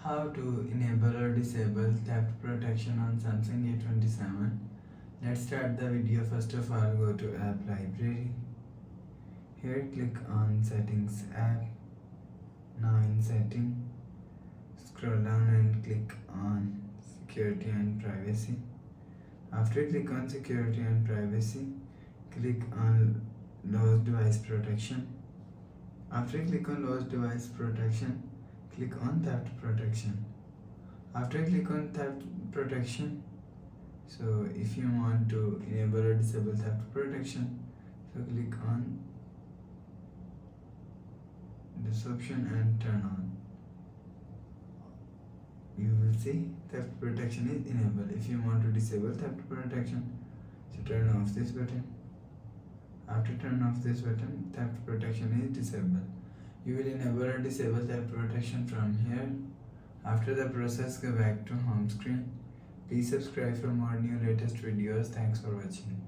How to enable or disable theft protection on Samsung A27. Let's start the video. First of all, go to app library. Here click on settings app, now in setting, scroll down and click on security and privacy. After click on security and privacy, click on lost device protection. After click on lost device protection, click on theft protection. After click on theft protection, so if you want to enable or disable theft protection, so click on this option and turn on. You will see theft protection is enabled. If you want to disable theft protection, so turn off this button. After turn off this button, theft protection is disabled. You will enable or disable theft protection from here. After the process, go back to home screen. Please subscribe for more new latest videos. Thanks for watching.